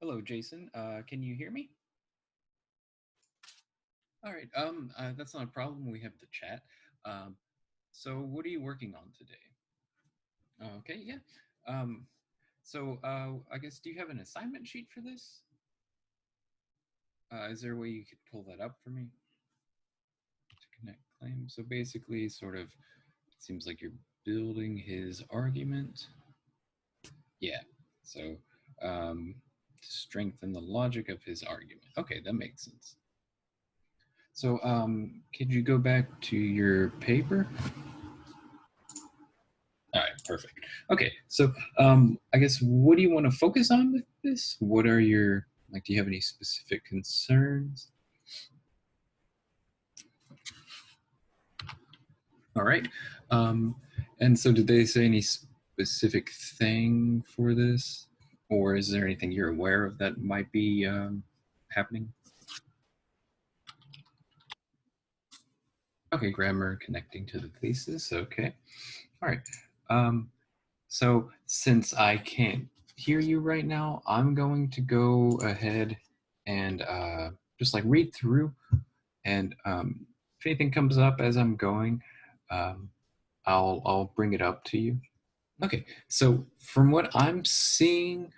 Hello, Jason. Can you hear me? All right. That's not a problem. We have the chat. Um, so what are you working on today? Okay, yeah. Um, I guess, do you have an assignment sheet for this? Is there a way you could pull that up for me to connect claims? So basically, sort of, it seems like you're building his argument. Yeah. So to strengthen the logic of his argument. Okay, that makes sense. So could you go back to your paper? All right, perfect. Okay, so I guess what do you want to focus on with this? What are your, like, do you have any specific concerns? All right. And so did they say any specific thing for this? Or is there anything you're aware of that might be happening? Okay, grammar connecting to the thesis. Okay. All right. So since I can't hear you right now, I'm going to go ahead and just like read through, and if anything comes up as I'm going, um, I'll bring it up to you. Okay, so from what I'm seeing,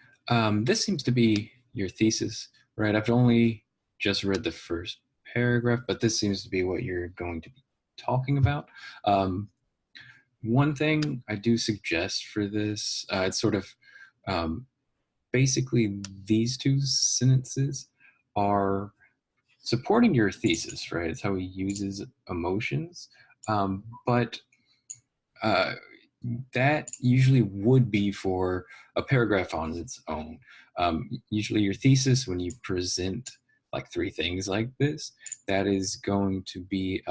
this seems to be your thesis, right? I've only just read the first paragraph, but this seems to be what you're going to be talking about. One thing I do suggest for this, it's sort of um, basically these two sentences are supporting your thesis, right? It's how he uses emotions. But uh, that usually would be for a paragraph on its own. Usually, your thesis, when you present like three things like this, that is going to be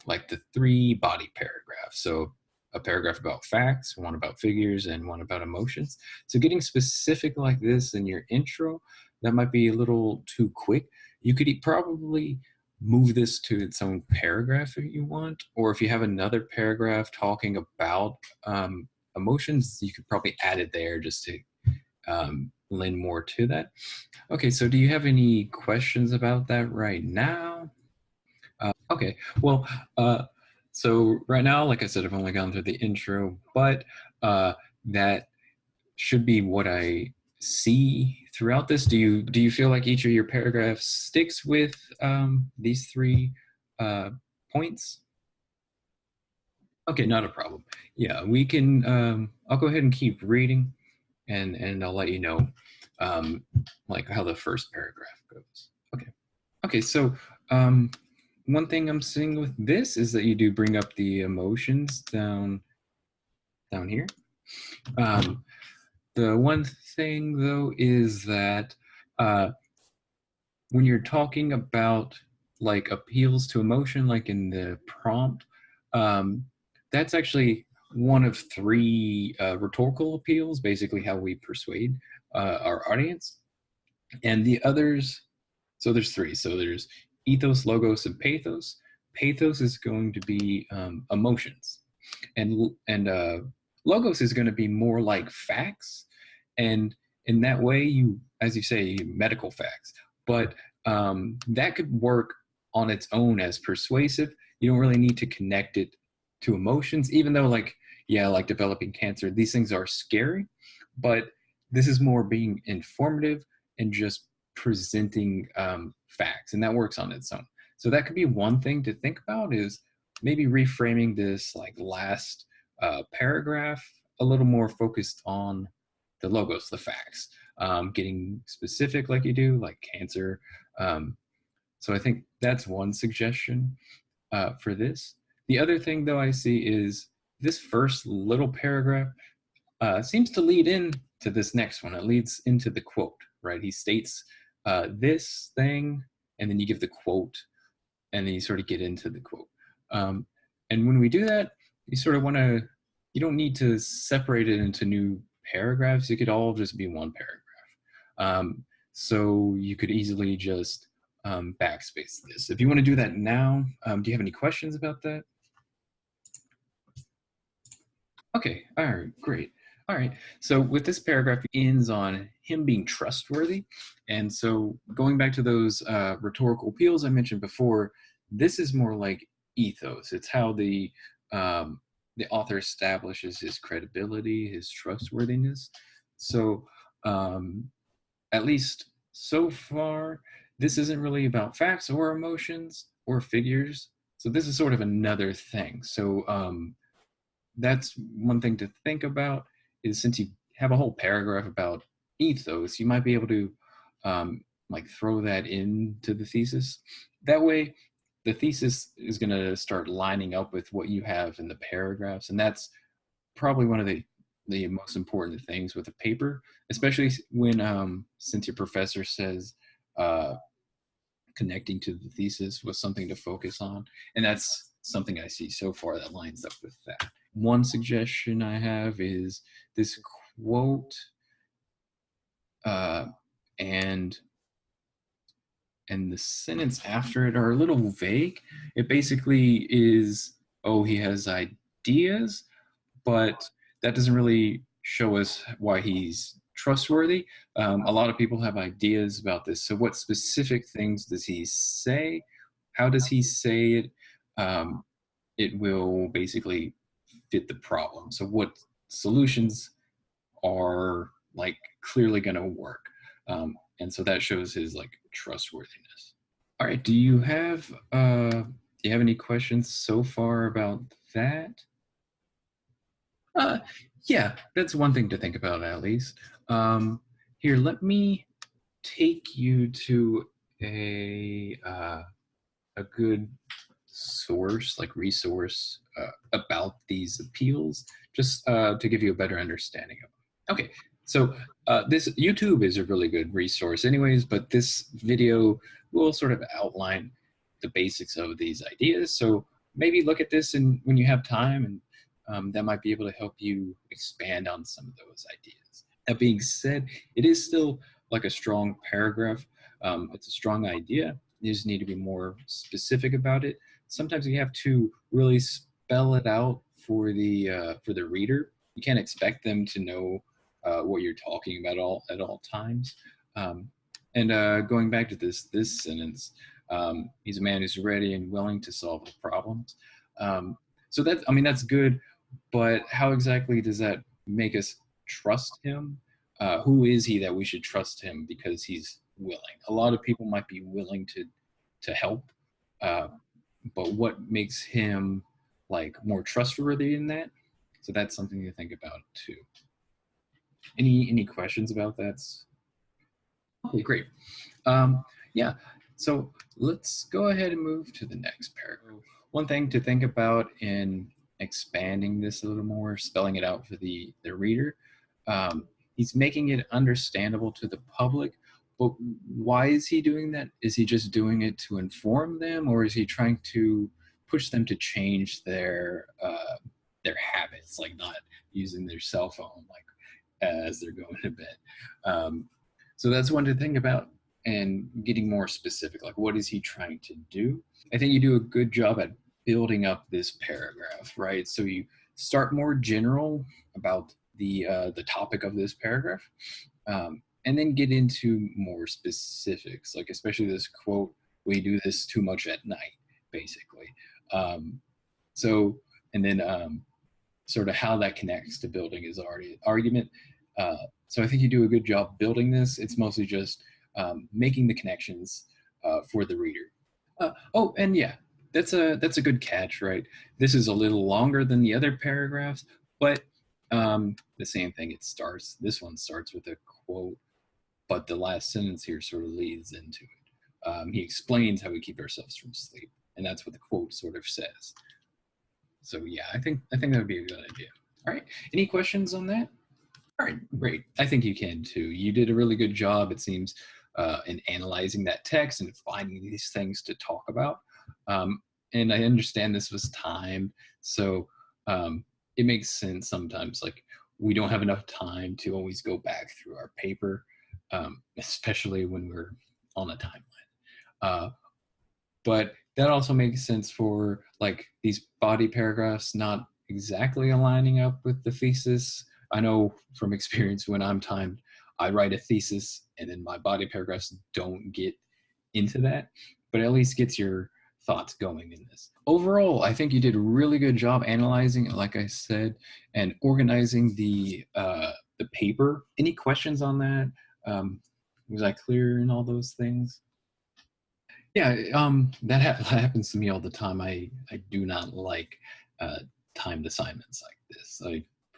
like the three body paragraphs. So, a paragraph about facts, one about figures, and one about emotions. So, getting specific like this in your intro, that might be a little too quick. You could probably move this to its own paragraph if you want, or if you have another paragraph talking about emotions, you could probably add it there just to lend more to that. Okay, so do you have any questions about that right now? Okay, well, so right now, like I said, I've only gone through the intro, but that should be what I see throughout this. Do you feel like each of your paragraphs sticks with these three uh, points? Okay, not a problem. Yeah, we can. I'll go ahead and keep reading, and I'll let you know, um, like how the first paragraph goes. Okay. Okay. So one thing I'm seeing with this is that you do bring up the emotions down here. Um, the one thing though is that uh, when you're talking about like appeals to emotion, like in the prompt, um, that's actually one of three rhetorical appeals, basically how we persuade our audience. And the others, so there's three. So there's ethos, logos, and pathos. Pathos is going to be emotions, and logos is going to be more like facts, and in that way, you, as you say, medical facts. But that could work on its own as persuasive. You don't really need to connect it to emotions, even though, like, yeah, like developing cancer, these things are scary, but this is more being informative and just presenting facts, and that works on its own. So that could be one thing to think about, is maybe reframing this like last paragraph a little more focused on the logos, the facts, getting specific like you do, like cancer. Um, so I think that's one suggestion for this. The other thing, though, I see is this first little paragraph seems to lead in to this next one. It leads into the quote, right? He states this thing, and then you give the quote, and then you sort of get into the quote. Um, and when we do that, you sort of want to, you don't need to separate it into new paragraphs. It could all just be one paragraph. So you could easily just backspace this. If you want to do that now, do you have any questions about that? Okay, all right, great. All right. So with this paragraph ends on him being trustworthy. And so going back to those rhetorical appeals I mentioned before, this is more like ethos. It's how the author establishes his credibility, his trustworthiness. So at least so far, this isn't really about facts or emotions or figures. So this is sort of another thing. So that's one thing to think about is since you have a whole paragraph about ethos, you might be able to like throw that into the thesis. That way, the thesis is going to start lining up with what you have in the paragraphs, and that's probably one of the most important things with a paper, especially when since your professor says uh, connecting to the thesis was something to focus on, and that's something I see so far that lines up with that. One suggestion I have is this quote, uh, and and the sentence after it are a little vague. It basically is, oh, he has ideas, but that doesn't really show us why he's trustworthy. A lot of people have ideas about this. So, what specific things does he say? How does he say it? Um, it will basically fit the problem. So, what solutions are like clearly going to work? And so that shows his like trustworthiness. All right. Do you have any questions so far about that? Uh, yeah, that's one thing to think about at least. Here, let me take you to a good source, like resource, about these appeals, just to give you a better understanding of them. Okay, so this YouTube is a really good resource, anyways, but this video will sort of outline the basics of these ideas. So maybe look at this and when you have time, and that might be able to help you expand on some of those ideas. That being said, it is still like a strong paragraph. It's a strong idea. You just need to be more specific about it. Sometimes you have to really spell it out for the reader. You can't expect them to know what you're talking about at all times. And going back to this sentence, he's a man who's ready and willing to solve the problems. So that I mean that's good, but how exactly does that make us trust him? Who is he that we should trust him because he's willing? A lot of people might be willing to help, uh, but what makes him like more trustworthy in that? So that's something to think about too. Any questions about that? Okay, great. Yeah, so let's go ahead and move to the next paragraph. One thing to think about in expanding this a little more, spelling it out for the reader, he's making it understandable to the public, but why is he doing that? Is he just doing it to inform them, or is he trying to push them to change their habits, like not using their cell phone like as they're going to bed? So that's one to think about and getting more specific. Like, what is he trying to do? I think you do a good job at building up this paragraph, right? So you start more general about the topic of this paragraph, and then get into more specifics, like especially this quote, "We do this too much at night," basically. Um, so, and then sort of how that connects to building his argument. So I think you do a good job building this. It's mostly just making the connections for the reader. Oh, and yeah, that's a good catch, right? This is a little longer than the other paragraphs, but the same thing. This one starts with a quote, but the last sentence here sort of leads into it. He explains how we keep ourselves from sleep, and that's what the quote sort of says. So yeah, I think that would be a good idea. All right, any questions on that? All right, great. I think you can too. You did a really good job, it seems, in analyzing that text and finding these things to talk about. Um, and I understand this was timed, so it makes sense sometimes. Like we don't have enough time to always go back through our paper, especially when we're on a timeline. Uh, but that also makes sense for like these body paragraphs not exactly aligning up with the thesis. I know from experience when I'm timed, I write a thesis and then my body paragraphs don't get into that, but at least gets your thoughts going in this. Overall, I think you did a really good job analyzing, like I said, and organizing the paper. Any questions on that? Was I clear in all those things? Yeah, that happens to me all the time. I do not like timed assignments like this.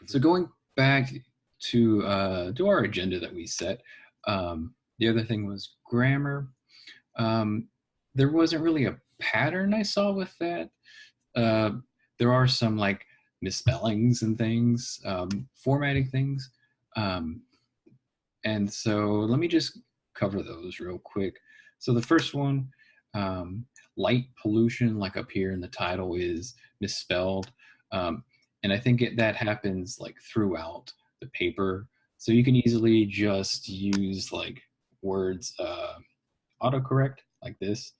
So going back to our agenda that we set, the other thing was grammar. Um, there wasn't really a pattern I saw with that. Uh, there are some like misspellings and things, formatting things. Um, and so let me just cover those real quick. So the first one, um, light pollution, like up here in the title, is misspelled. And I think that happens like throughout the paper. So you can easily just use like words autocorrect like this,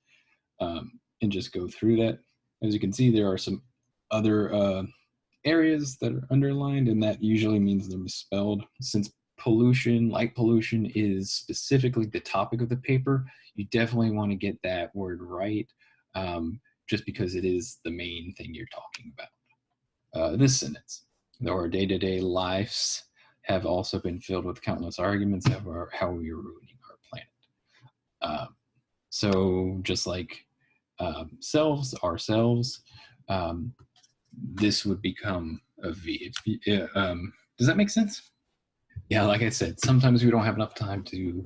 and just go through that. As you can see, there are some other areas that are underlined, and that usually means they're misspelled. Since pollution, light pollution, is specifically the topic of the paper, you definitely want to get that word right, just because it is the main thing you're talking about. This sentence, though our day-to-day lives have also been filled with countless arguments over how we are ruining our planet. So just like ourselves, this would become a V. Does that make sense? Yeah, like I said, sometimes we don't have enough time to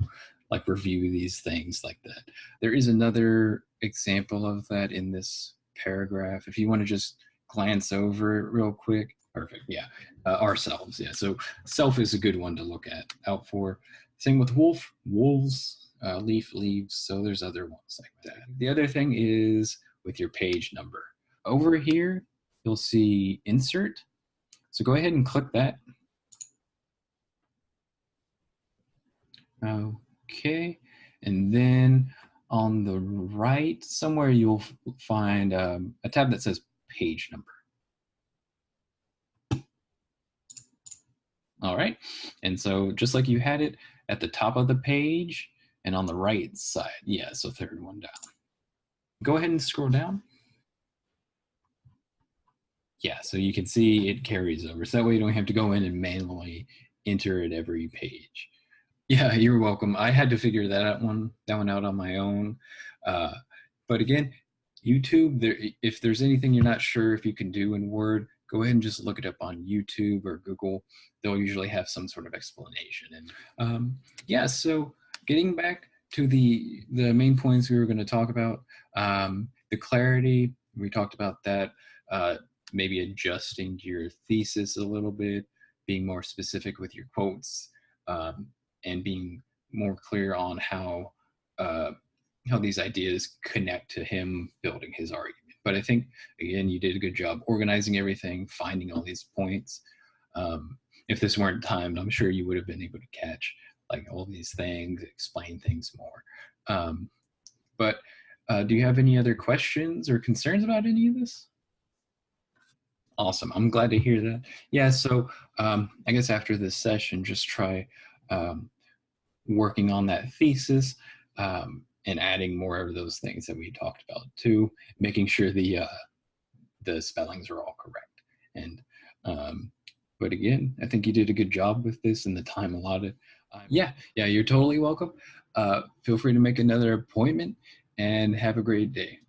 like review these things like that. There is another example of that in this paragraph. If you want to just glance over it real quick. Perfect. Yeah. Ourselves. Yeah. So self is a good one to look out for. Same with wolf, wolves, leaf, leaves. So there's other ones like that. The other thing is with your page number. Over here, you'll see insert. So go ahead and click that. Okay. And then on the right, somewhere you'll find a tab that says page number. All right. And so just like you had it at the top of the page and on the right side. Yeah, so third one down. Go ahead and scroll down. Yeah, so you can see it carries over. So that way you don't have to go in and manually enter at every page. Yeah, you're welcome. I had to figure that one out on my own. But again, YouTube, if there's anything you're not sure if you can do in Word, go ahead and just look it up on YouTube or Google. They'll usually have some sort of explanation. And yeah, so getting back to the main points we were going to talk about, the clarity, we talked about that, maybe adjusting your thesis a little bit, being more specific with your quotes, and being more clear on how these ideas connect to him building his argument. But I think, again, you did a good job organizing everything, finding all these points. If this weren't timed, I'm sure you would have been able to catch like all these things, explain things more. But do you have any other questions or concerns about any of this? Awesome. I'm glad to hear that. Yeah, so I guess after this session, just try working on that thesis, and adding more of those things that we talked about too, making sure the spellings are all correct. And but again, I think you did a good job with this and the time allotted. Yeah, you're totally welcome. Feel free to make another appointment and have a great day.